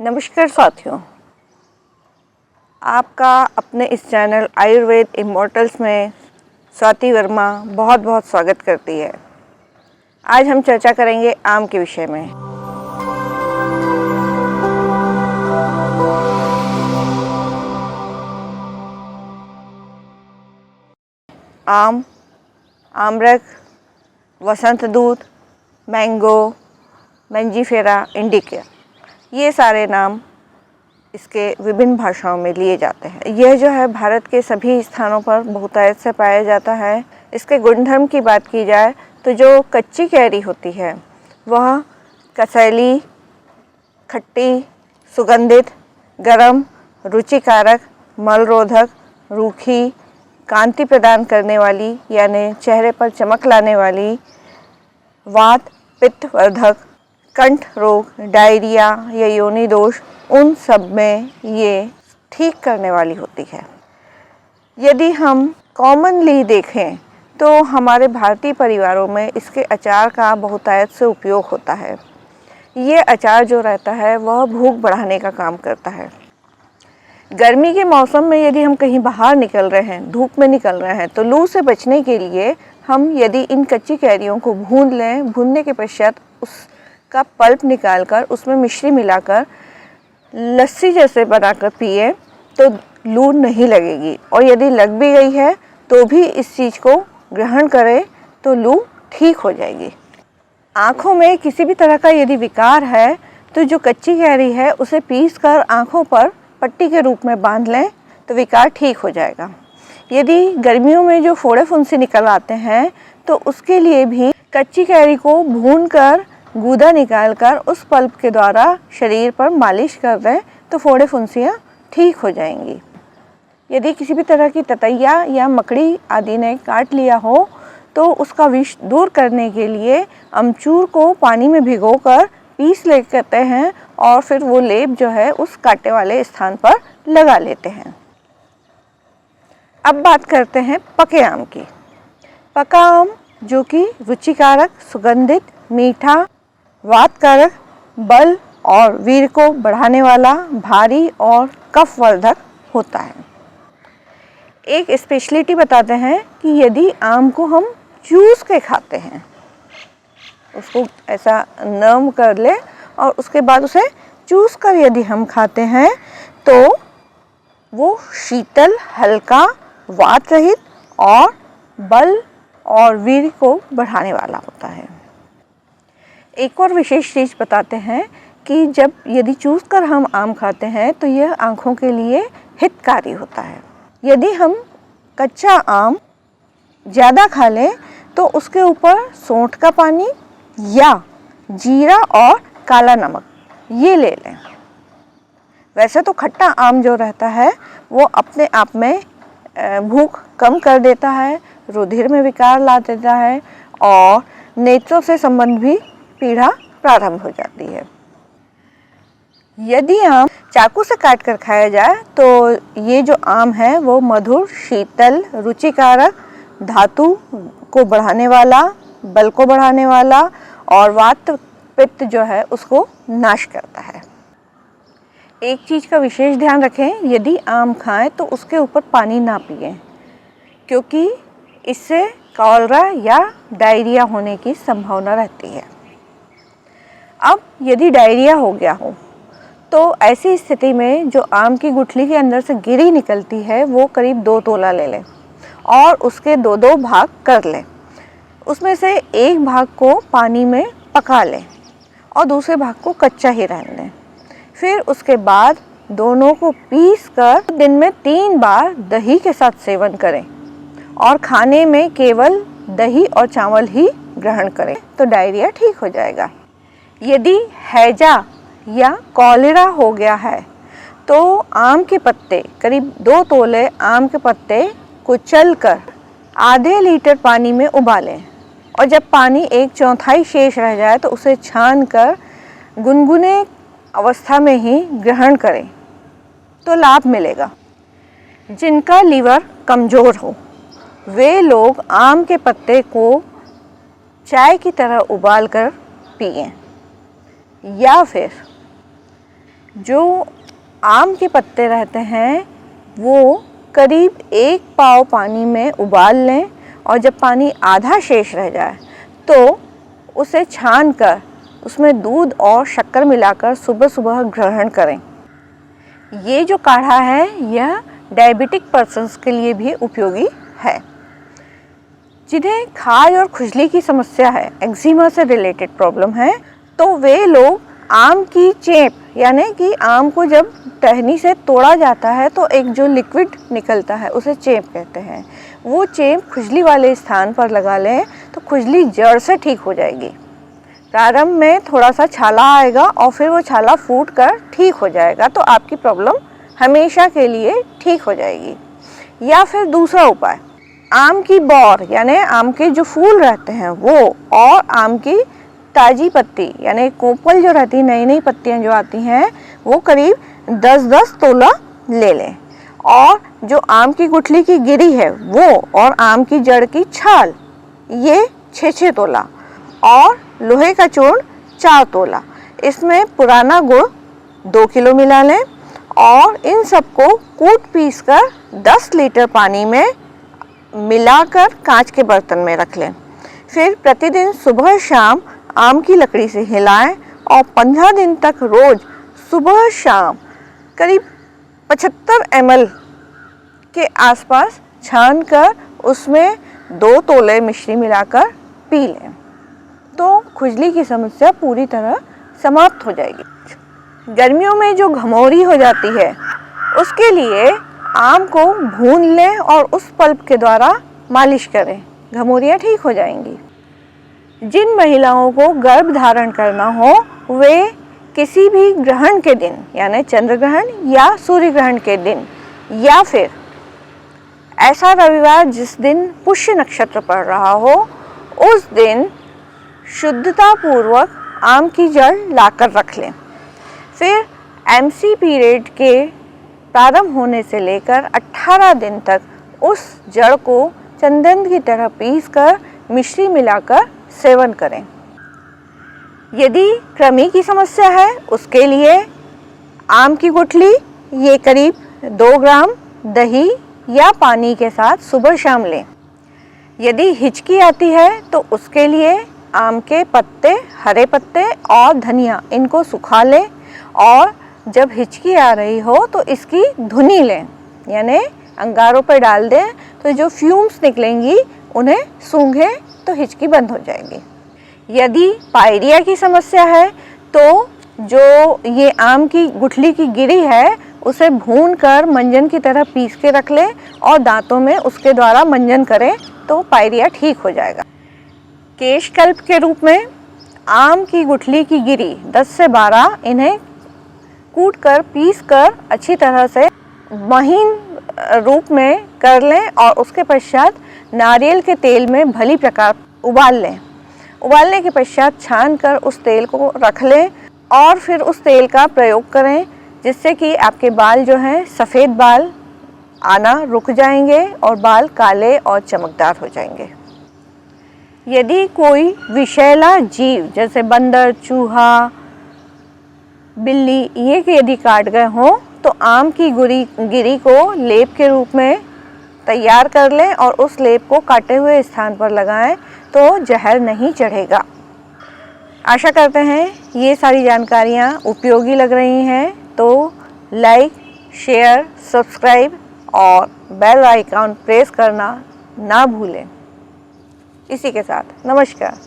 नमस्कार साथियों, आपका अपने इस चैनल आयुर्वेद इमॉर्टल्स में स्वाति वर्मा बहुत बहुत स्वागत करती है। आज हम चर्चा करेंगे आम के विषय में। आम, आम्रक, वसंत दूत, मैंगो, मैंजीफेरा इंडिका, ये सारे नाम इसके विभिन्न भाषाओं में लिए जाते हैं। यह जो है भारत के सभी स्थानों पर बहुतायत से पाया जाता है। इसके गुणधर्म की बात की जाए तो जो कच्ची कैरी होती है वह कसैली, खट्टी, सुगंधित, गरम, रुचिकारक, मलरोधक, रूखी, कांति प्रदान करने वाली यानी चेहरे पर चमक लाने वाली, वात पित्तवर्धक, कंठ रोग, डायरिया या योनि दोष, उन सब में ये ठीक करने वाली होती है। यदि हम कॉमनली देखें तो हमारे भारतीय परिवारों में इसके अचार का बहुतायत से उपयोग होता है। ये अचार जो रहता है वह भूख बढ़ाने का काम करता है। गर्मी के मौसम में यदि हम कहीं बाहर निकल रहे हैं, धूप में निकल रहे हैं, तो लू से बचने के लिए हम यदि इन कच्ची कैरियों को भून लें, भूनने के पश्चात उसका पल्प निकालकर उसमें मिश्री मिलाकर लस्सी जैसे बनाकर पिए तो लू नहीं लगेगी, और यदि लग भी गई है तो भी इस चीज़ को ग्रहण करें तो लू ठीक हो जाएगी। आँखों में किसी भी तरह का यदि विकार है तो जो कच्ची कैरी है उसे पीसकर आँखों पर पट्टी के रूप में बांध लें तो विकार ठीक हो जाएगा। यदि गर्मियों में जो फोड़े फुंसी निकल आते हैं तो उसके लिए भी कच्ची कैरी को भूनकर गूदा निकालकर उस पल्प के द्वारा शरीर पर मालिश कर दें तो फोड़े फुंसियाँ ठीक हो जाएंगी। यदि किसी भी तरह की ततैया या मकड़ी आदि ने काट लिया हो तो उसका विष दूर करने के लिए अमचूर को पानी में भिगोकर पीस लेते हैं और फिर वो लेप जो है उस कांटे वाले स्थान पर लगा लेते हैं। अब बात करते हैं पके आम की। पका आम जो कि रुचिकारक, सुगंधित, मीठा, वातकारक, बल और वीर को बढ़ाने वाला, भारी और कफवर्धक होता है। एक स्पेशलिटी बताते हैं कि यदि आम को हम चूस के खाते हैं, उसको ऐसा नरम कर ले और उसके बाद उसे चूस कर यदि हम खाते हैं तो वो शीतल, हल्का, वात रहित और बल और वीर को बढ़ाने वाला होता है। एक और विशेष चीज़ बताते हैं कि जब यदि चूस कर हम आम खाते हैं तो यह आँखों के लिए हितकारी होता है। यदि हम कच्चा आम ज़्यादा खा लें तो उसके ऊपर सौंठ का पानी या जीरा और काला नमक ये ले लें। वैसे तो खट्टा आम जो रहता है वो अपने आप में भूख कम कर देता है, रुधिर में विकार ला देता है और नेत्रों से संबंध भी पीड़ा प्रारंभ हो जाती है। यदि आम चाकू से काट कर खाया जाए तो ये जो आम है वो मधुर, शीतल, रुचिकारक, धातु को बढ़ाने वाला, बल को बढ़ाने वाला और वात पित्त जो है उसको नाश करता है। एक चीज़ का विशेष ध्यान रखें, यदि आम खाएं तो उसके ऊपर पानी ना पिएं, क्योंकि इससे कॉलरा या डायरिया होने की संभावना रहती है। अब यदि डायरिया हो गया हो तो ऐसी स्थिति में जो आम की गुठली के अंदर से गिरी निकलती है वो करीब 2 तोला ले लें और उसके 2-2 भाग कर लें। उसमें से एक भाग को पानी में पका लें और दूसरे भाग को कच्चा ही रहने दें। फिर उसके बाद दोनों को पीस कर दिन में 3 बार दही के साथ सेवन करें और खाने में केवल दही और चावल ही ग्रहण करें तो डायरिया ठीक हो जाएगा। यदि हैजा या कॉलेरा हो गया है तो आम के पत्ते, करीब 2 तोले आम के पत्ते कुचल कर आधे लीटर पानी में उबालें और जब पानी 1/4 शेष रह जाए तो उसे छान कर गुनगुने अवस्था में ही ग्रहण करें तो लाभ मिलेगा। जिनका लीवर कमज़ोर हो वे लोग आम के पत्ते को चाय की तरह उबाल कर पिएं या फिर जो आम के पत्ते रहते हैं वो करीब 1 पाव पानी में उबाल लें और जब पानी आधा शेष रह जाए तो उसे छान कर उसमें दूध और शक्कर मिलाकर सुबह सुबह ग्रहण करें। ये जो काढ़ा है यह डायबिटिक पर्सन्स के लिए भी उपयोगी है। जिन्हें खाज और खुजली की समस्या है, एक्जिमा से रिलेटेड प्रॉब्लम है, तो वे लोग आम की चेप यानी कि आम को जब टहनी से तोड़ा जाता है तो एक जो लिक्विड निकलता है उसे चेप कहते हैं, वो चेप खुजली वाले स्थान पर लगा लें तो खुजली जड़ से ठीक हो जाएगी। प्रारंभ में थोड़ा सा छाला आएगा और फिर वो छाला फूट कर ठीक हो जाएगा, तो आपकी प्रॉब्लम हमेशा के लिए ठीक हो जाएगी। या फिर दूसरा उपाय, आम की बौर यानी आम के जो फूल रहते हैं वो और आम की ताज़ी पत्ती यानी कोपल जो रहती है, नई नई पत्तियां जो आती हैं, वो करीब 10-10 तोला ले लें और जो आम की गुठली की गिरी है वो और आम की जड़ की छाल ये 6-6 तोला और लोहे का चूर्ण 4 तोला, इसमें पुराना गुड़ 2 किलो मिला लें और इन सबको कूट पीस कर 10 लीटर पानी में मिलाकर कांच के बर्तन में रख लें। फिर प्रतिदिन सुबह शाम आम की लकड़ी से हिलाएं और 15 दिन तक रोज सुबह शाम करीब 75 ml के आसपास छान कर उसमें 2 तोले मिश्री मिलाकर पी लें तो खुजली की समस्या पूरी तरह समाप्त हो जाएगी। गर्मियों में जो घमौरी हो जाती है उसके लिए आम को भून लें और उस पल्प के द्वारा मालिश करें, घमौरियाँ ठीक हो जाएंगी। जिन महिलाओं को गर्भ धारण करना हो वे किसी भी ग्रहण के दिन यानी चंद्र ग्रहण या सूर्य ग्रहण के दिन या फिर ऐसा रविवार जिस दिन पुष्य नक्षत्र पड़ रहा हो उस दिन शुद्धता पूर्वक आम की जड़ लाकर रख लें। फिर एमसी पीरियड के प्रारंभ होने से लेकर 18 दिन तक उस जड़ को चंदन की तरह पीसकर मिश्री मिलाकर सेवन करें। यदि कृमि की समस्या है उसके लिए आम की गुठली ये करीब 2 ग्राम दही या पानी के साथ सुबह शाम लें। यदि हिचकी आती है तो उसके लिए आम के पत्ते, हरे पत्ते और धनिया इनको सुखा लें और जब हिचकी आ रही हो तो इसकी धुनी लें यानी अंगारों पर डाल दें तो जो फ्यूम्स निकलेंगी उन्हें सूंघें तो हिचकी बंद हो जाएगी। यदि पायरिया की समस्या है तो जो ये आम की गुठली की गिरी है उसे भून कर मंजन की तरह पीस के रख लें और दांतों में उसके द्वारा मंजन करें तो पायरिया ठीक हो जाएगा। केशकल्प के रूप में आम की गुठली की गिरी 10 से 12 इन्हें कूट कर पीस कर अच्छी तरह से महीन रूप में कर लें और उसके पश्चात नारियल के तेल में भली प्रकार उबाल लें। उबालने के पश्चात छान कर उस तेल को रख लें और फिर उस तेल का प्रयोग करें जिससे कि आपके बाल जो हैं सफ़ेद बाल आना रुक जाएंगे और बाल काले और चमकदार हो जाएंगे। यदि कोई विषैला जीव जैसे बंदर, चूहा, बिल्ली ये यदि काट गए हों तो आम की गिरी को लेप के रूप में तैयार कर लें और उस लेप को काटे हुए स्थान पर लगाएं तो जहर नहीं चढ़ेगा। आशा करते हैं ये सारी जानकारियाँ उपयोगी लग रही हैं, तो लाइक, शेयर, सब्सक्राइब और बेल आइकन प्रेस करना ना भूलें। इसी के साथ नमस्कार।